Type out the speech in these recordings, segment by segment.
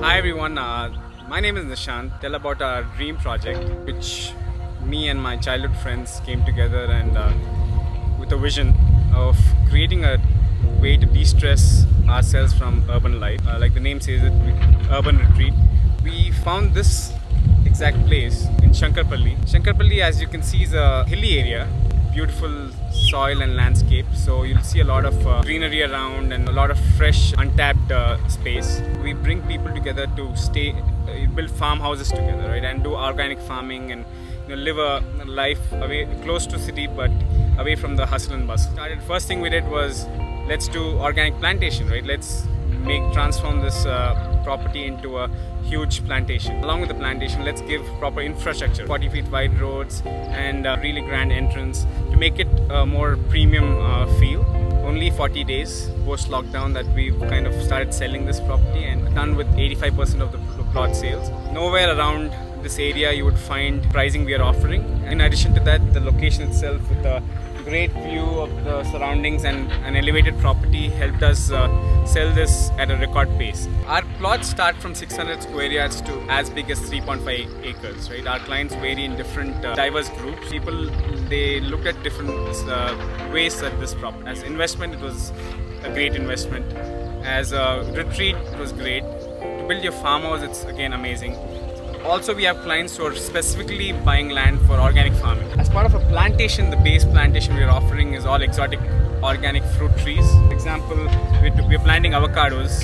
Hi everyone, my name is Nishant. Tell about our dream project, which me and my childhood friends came together and with a vision of creating a way to de-stress ourselves from urban life. Like the name says it, urban retreat. We found this exact place in Shankarpalli. Shankarpalli, as you can see, is a hilly area. Beautiful soil and landscape, so you'll see a lot of greenery around and a lot of fresh untapped space. We bring people together to stay, build farmhouses together, right, and do organic farming and live a life away close to city but away from the hustle and bustle. First thing we did was let's do organic plantation, right? Let's transform this property into a huge plantation. Along with the plantation, let's give proper infrastructure, 40 feet wide roads and a really grand entrance to make it a more premium feel. Only 40 days post lockdown that we've kind of started selling this property and done with 85% of the plot sales. Nowhere around this area you would find pricing we are offering. In addition to that, the location itself with a great view of the surroundings and an elevated property helped us sell this at a record pace. Our plots start from 600 square yards to as big as 3.5 acres, right? Our clients vary in different diverse groups. People, they looked at different ways at this property. As investment, it was a great investment. As a retreat, it was great. To build your farmhouse, it's again amazing. Also, we have clients who are specifically buying land for organic farming. As part of a plantation, the base plantation we are offering is all exotic organic fruit trees. For example, we're planting avocados,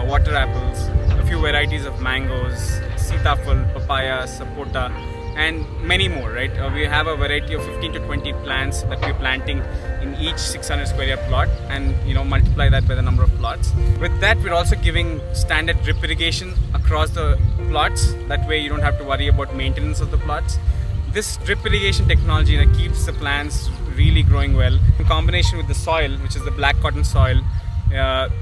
water apples, a few varieties of mangoes, sitafal, papaya, sapota, and many more, right? We have a variety of 15 to 20 plants that we're planting in each 600 square yard plot, and multiply that by the number of plots. With that, we're also giving standard drip irrigation across the plots. That way you don't have to worry about maintenance of the plots. This drip irrigation technology that keeps the plants really growing well in combination with the soil, which is the black cotton soil,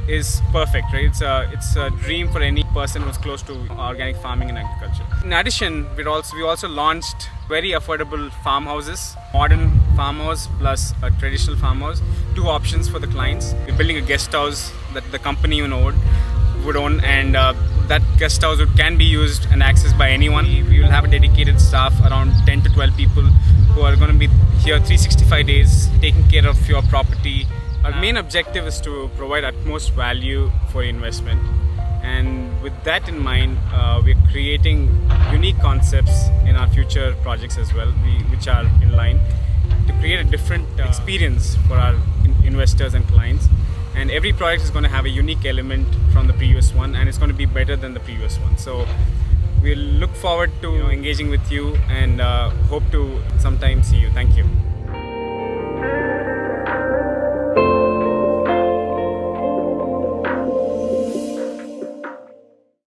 is perfect, right? It's a dream for any person who's close to organic farming and agriculture. In addition, we also launched very affordable farmhouses, modern farmhouse plus a traditional farmhouse, two options for the clients. We're building a guest house that the company would own, and that guest house can be used and accessed by anyone. We will have a dedicated staff, around 10 to 12 people, who are going to be here 365 days taking care of your property. Our main objective is to provide utmost value for investment, and with that in mind, we're creating unique concepts in our future projects as well, which are in line to create a different experience for our investors and clients. And every project is going to have a unique element from the previous one, and it's going to be better than the previous one. So we'll look forward to engaging with you and hope to sometime see you. Thank you.